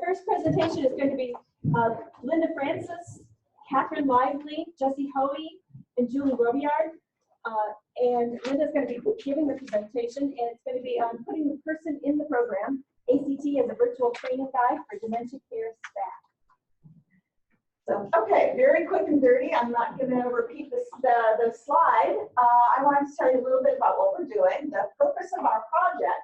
first presentation is going to be Linda Francis, Kathryn Lively, Jesse Hoey, and Julie Robillard. And Linda's going to be giving the presentation, and it's going to be on putting the person in the program, ACT as a virtual training guide for dementia care staff. So, okay, very quick and dirty. I'm not going to repeat the slide. I wanted to tell you a little bit about what we're doing. The purpose of our project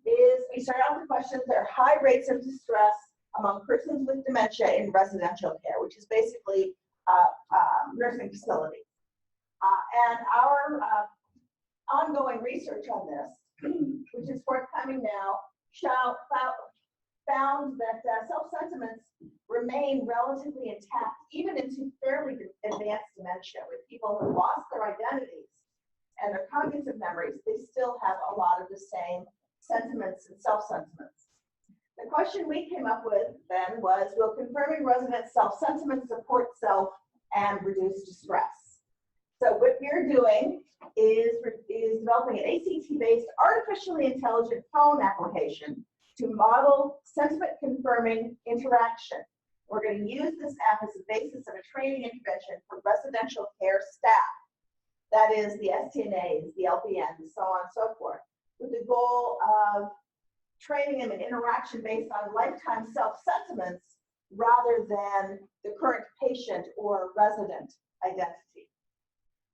is we start out with the questions. There are high rates of distress among persons with dementia in residential care, which is basically nursing facilities. And our ongoing research on this, which is forthcoming now, found that self-sentiments remain relatively intact even into fairly advanced dementia. With people who lost their identities and their cognitive memories, they still have a lot of the same sentiments and self-sentiments. The question we came up with then was, will confirming resident self-sentiment support self and reduce distress? So what we're doing is developing an ACT-based artificially intelligent phone application to model sentiment confirming interaction. We're going to use this app as a basis of a training intervention for residential care staff. That is the STNAs, the LPNs, and so on and so forth, with the goal of training them in interaction based on lifetime self-sentiments rather than the current patient or resident identity.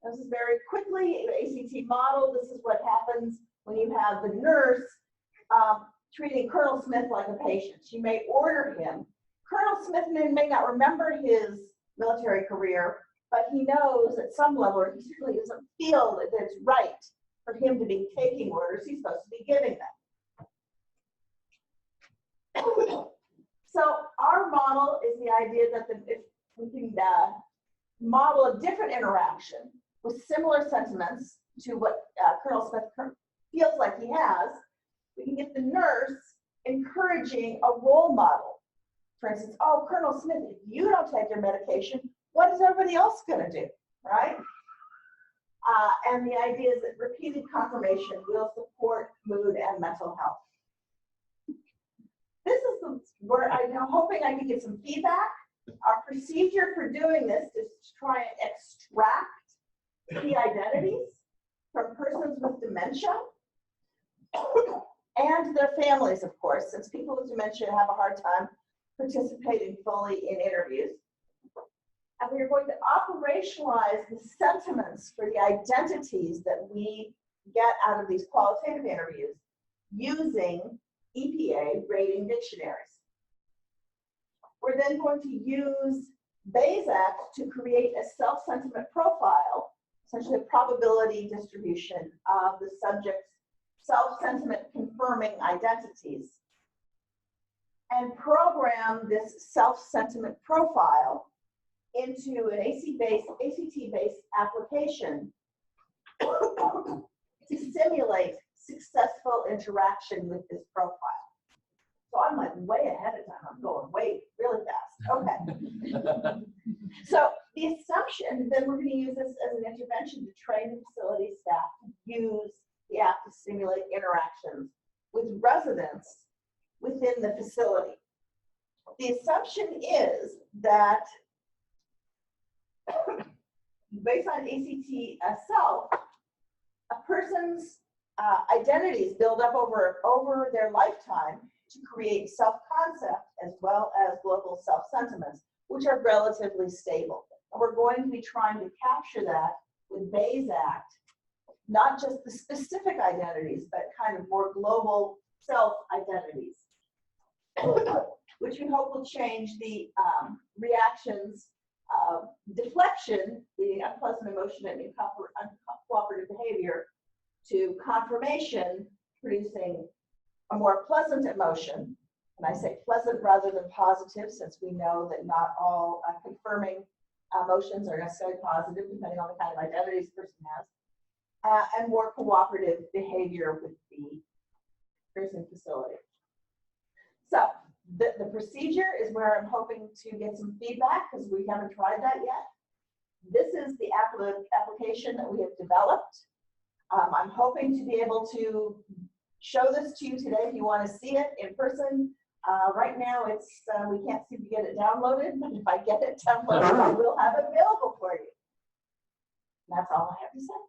This is very quickly an ACT model. This is what happens when you have the nurse treating Colonel Smith like a patient. She may order him. Colonel Smith may not remember his military career, but he knows at some level, or he certainly doesn't feel that it's right for him to be taking orders. He's supposed to be giving them. So our model is the idea that if we can model a different interaction with similar sentiments to what Colonel Smith feels like he has, we can get the nurse encouraging a role model. For instance, oh, Colonel Smith, if you don't take your medication, what is everybody else going to do, right? And the idea is that repeated confirmation will support mood and mental health. This is where I'm hoping I can get some feedback. Our procedure for doing this is to try and extract the identities from persons with dementia and their families, of course, since people with dementia have a hard time participating fully in interviews. And we are going to operationalize the sentiments for the identities that we get out of these qualitative interviews using EPA rating dictionaries. We're then going to use BASAC to create a self-sentiment profile, essentially a probability distribution of the subject's self-sentiment confirming identities, and program this self-sentiment profile into an ACT-based application to simulate successful interaction with this profile. So I'm like way ahead of time. I'm going really fast. Okay. So the assumption, then we're going to use this as an intervention to train the facility staff to use the app to simulate interactions with residents within the facility. The assumption is that based on ACT self, a person's identities build up over their lifetime to create self-concept as well as global self-sentiments, which are relatively stable. And we're going to be trying to capture that with BASAC, not just the specific identities, but kind of more global self-identities, which we hope will change the reactions of deflection, the unpleasant emotion and uncooperative behavior, to confirmation, producing a more pleasant emotion. And I say pleasant rather than positive, since we know that not all confirming emotions are necessarily positive, depending on the kind of identities the person has, and more cooperative behavior with the nursing facility. So the procedure is where I'm hoping to get some feedback, because we haven't tried that yet. This is the application that we have developed. I'm hoping to be able to show this to you today if you want to see it in person, Right now, it's, we can't seem to get it downloaded, but if I get it downloaded, I will have it available for you. That's all I have to say.